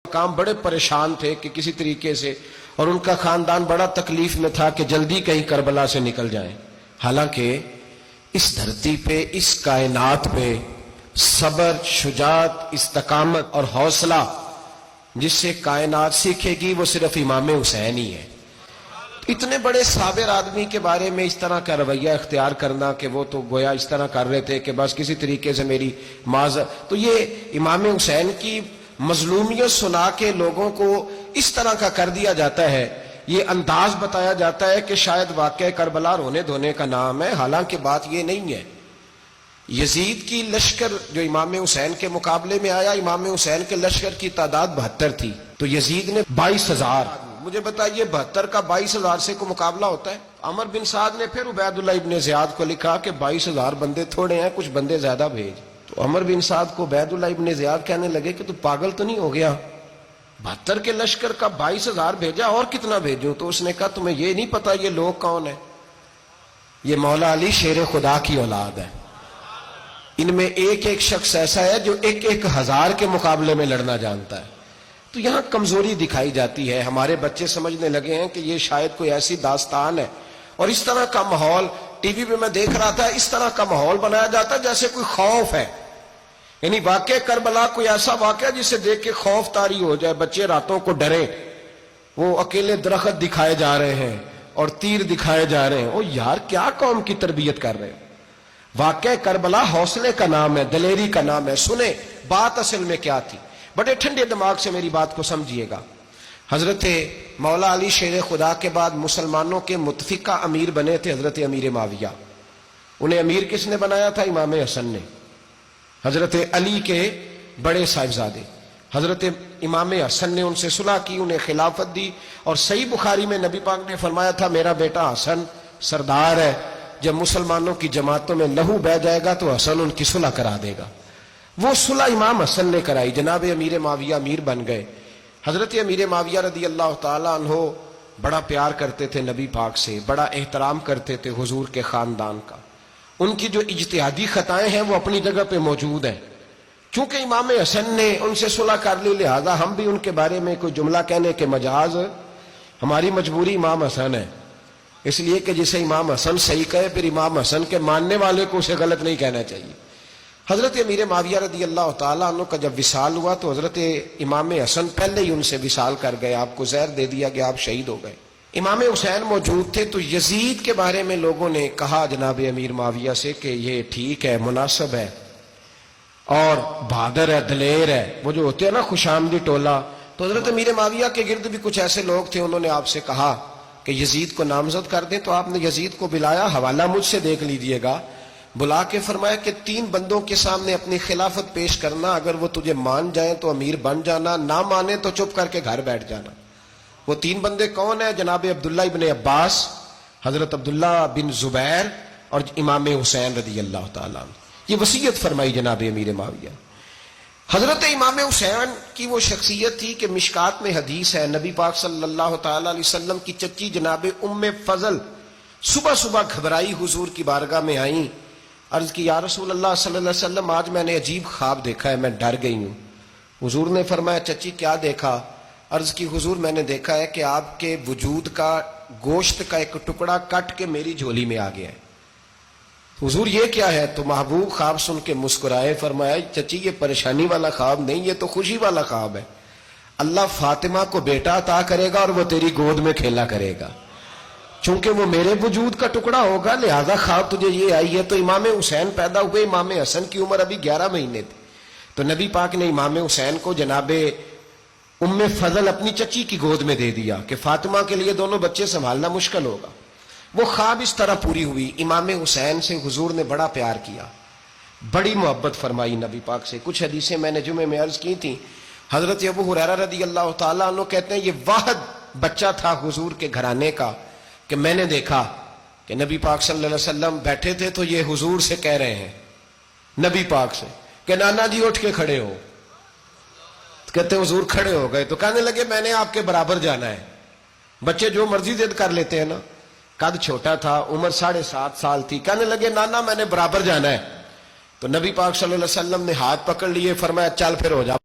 کام بڑے پریشان تھے کہ کسی طریقے سے، اور ان کا خاندان بڑا تکلیف میں تھا کہ جلدی کہیں کربلا سے نکل جائیں. حالانکہ اس دھرتی پہ، اس کائنات پہ صبر، شجاعت، استقامت اور حوصلہ جس سے کائنات سیکھے گی وہ صرف امام حسین ہی ہے. اتنے بڑے صابر آدمی کے بارے میں اس طرح کا رویہ اختیار کرنا کہ وہ تو گویا اس طرح کر رہے تھے کہ بس کسی طریقے سے میری معذرت، تو یہ امام حسین کی مظلومیت سنا کے لوگوں کو اس طرح کا کر دیا جاتا ہے. یہ انداز بتایا جاتا ہے کہ شاید واقعہ کربلا رونے دھونے کا نام ہے، حالانکہ بات یہ نہیں ہے. یزید کی لشکر جو امام حسین کے مقابلے میں آیا، امام حسین کے لشکر کی تعداد 72 تھی، تو یزید نے 22,000. مجھے بتائیے 72 کا 22,000 سے کو مقابلہ ہوتا ہے؟ عمر بن سعد نے پھر عبید اللہ ابن زیاد کو لکھا کہ 22,000 بندے تھوڑے ہیں، کچھ بندے زیادہ بھیج. تو عمر بن سعد کو عبید اللہ ابن زیاد کہنے لگے کہ تو پاگل تو نہیں ہو گیا، 72 کے لشکر کا 22,000 بھیجا، اور کتنا بھیجوں؟ تو اس نے کہا تمہیں یہ نہیں پتا یہ لوگ کون ہیں؟ یہ مولا علی شیر خدا کی اولاد ہے. ان میں ایک ایک شخص ایسا ہے جو 1,000 کے مقابلے میں لڑنا جانتا ہے. تو یہاں کمزوری دکھائی جاتی ہے. ہمارے بچے سمجھنے لگے ہیں کہ یہ شاید کوئی ایسی داستان ہے، اور اس طرح کا ماحول ٹی وی پہ میں دیکھ رہا تھا، اس طرح کا ماحول بنایا جاتا ہے جیسے کوئی خوف ہے. یعنی واقع کربلا کوئی ایسا واقعہ جسے دیکھ کے خوف طاری ہو جائے، بچے راتوں کو ڈرے. وہ اکیلے درخت دکھائے جا رہے ہیں اور تیر دکھائے جا رہے ہیں. او یار، کیا قوم کی تربیت کر رہے ہیں؟ واقع کربلا حوصلے کا نام ہے، دلیری کا نام ہے. سنیں بات اصل میں کیا تھی، بڑے ٹھنڈے دماغ سے میری بات کو سمجھیے گا. حضرت مولا علی شیر خدا کے بعد مسلمانوں کے متفقہ امیر بنے تھے حضرت امیر معاویہ. انہیں امیر کس نے بنایا تھا؟ امام حسن نے. حضرت علی کے بڑے صاحبزادے حضرت امام حسن نے ان سے صلح کی، انہیں خلافت دی. اور صحیح بخاری میں نبی پاک نے فرمایا تھا میرا بیٹا حسن سردار ہے، جب مسلمانوں کی جماعتوں میں لہو بہہ جائے گا تو حسن ان کی صلح کرا دے گا. وہ صلح امام حسن نے کرائی، جناب امیر معاویہ امیر بن گئے. حضرت امیر معاویہ رضی اللہ تعالی عنہ بڑا پیار کرتے تھے نبی پاک سے، بڑا احترام کرتے تھے حضور کے خاندان کا. ان کی جو اجتہادی خطائیں ہیں وہ اپنی جگہ پہ موجود ہیں. چونکہ امام حسن نے ان سے صلح کر لی، لہذا ہم بھی ان کے بارے میں کوئی جملہ کہنے کے مجاز، ہماری مجبوری امام حسن ہے. اس لیے کہ جسے امام حسن صحیح کہے پھر امام حسن کے ماننے والے کو اسے غلط نہیں کہنا چاہیے. حضرت امیر معاویہ رضی اللہ تعالیٰ عنہ کا جب وصال ہوا تو حضرت امام حسن پہلے ہی ان سے وصال کر گئے، آپ کو زہر دے دیا کہ آپ شہید ہو گئے. امام حسین موجود تھے. تو یزید کے بارے میں لوگوں نے کہا جناب امیر معاویہ سے کہ یہ ٹھیک ہے، مناسب ہے، اور بہادر ہے، دلیر ہے، وہ جو ہوتے ہیں نا خوش آمدی ٹولہ. تو حضرت امیر معاویہ کے گرد بھی کچھ ایسے لوگ تھے، انہوں نے آپ سے کہا کہ یزید کو نامزد کر دیں. تو آپ نے یزید کو بلایا، حوالہ مجھ سے دیکھ لیجئے گا. بلا کے فرمایا کہ 3 بندوں کے سامنے اپنی خلافت پیش کرنا، اگر وہ تجھے مان جائیں تو امیر بن جانا، نہ مانے تو چپ کر کے گھر بیٹھ جانا. وہ 3 بندے کون ہیں؟ جناب عبداللہ ابن عباس، حضرت عبداللہ بن زبیر، اور امام حسین رضی اللہ تعالیٰ عنہ. یہ وصیت فرمائی جناب امیر معاویہ. حضرت امام حسین کی وہ شخصیت تھی کہ مشکات میں حدیث ہے، نبی پاک صلی اللہ تعالیٰ علیہ وسلم کی چچی جناب ام فضل صبح صبح گھبرائی حضور کی بارگاہ میں آئیں، عرض کی یا رسول اللہ صلی اللہ علیہ وسلم آج میں نے عجیب خواب دیکھا ہے، میں ڈر گئی ہوں. حضور نے فرمایا چچی کیا دیکھا؟ عرض کی حضور میں نے دیکھا ہے کہ آپ کے وجود کا گوشت کا ایک ٹکڑا کٹ کے میری جھولی میں آ گیا ہے. حضور یہ کیا ہے؟ تو محبوب خواب سن کے مسکرائے، فرمایا چچی یہ پریشانی والا خواب نہیں، یہ تو خوشی والا خواب ہے. اللہ فاطمہ کو بیٹا عطا کرے گا اور وہ تیری گود میں کھیلا کرے گا. چونکہ وہ میرے وجود کا ٹکڑا ہوگا لہذا خواب تجھے یہ آئی ہے. تو امام حسین پیدا ہوئے، امام حسن کی عمر ابھی 11 مہینے تھی. تو نبی پاک نے امام حسین کو جناب ام فضل اپنی چچی کی گود میں دے دیا کہ فاطمہ کے لیے دونوں بچے سنبھالنا مشکل ہوگا. وہ خواب اس طرح پوری ہوئی. امام حسین سے حضور نے بڑا پیار کیا، بڑی محبت فرمائی نبی پاک سے. کچھ حدیثیں میں نے جمعے میں عرض کی تھیں. حضرت ابو ہریرہ رضی اللہ تعالیٰ عنہ کہتے ہیں یہ واحد بچہ تھا حضور کے گھرانے کا کہ میں نے دیکھا کہ نبی پاک صلی اللہ علیہ وسلم بیٹھے تھے تو یہ حضور سے کہہ رہے ہیں، نبی پاک سے، کہ نانا جی اٹھ کے کھڑے ہو. کہتے حضور کھڑے ہو گئے تو کہنے لگے میں نے آپ کے برابر جانا ہے. بچے جو مرضی ضد کر لیتے ہیں نا. قد چھوٹا تھا، عمر 7.5 سال تھی. کہنے لگے نانا میں نے برابر جانا ہے. تو نبی پاک صلی اللہ علیہ وسلم نے ہاتھ پکڑ لیے، فرمایا چل پھر ہو جا.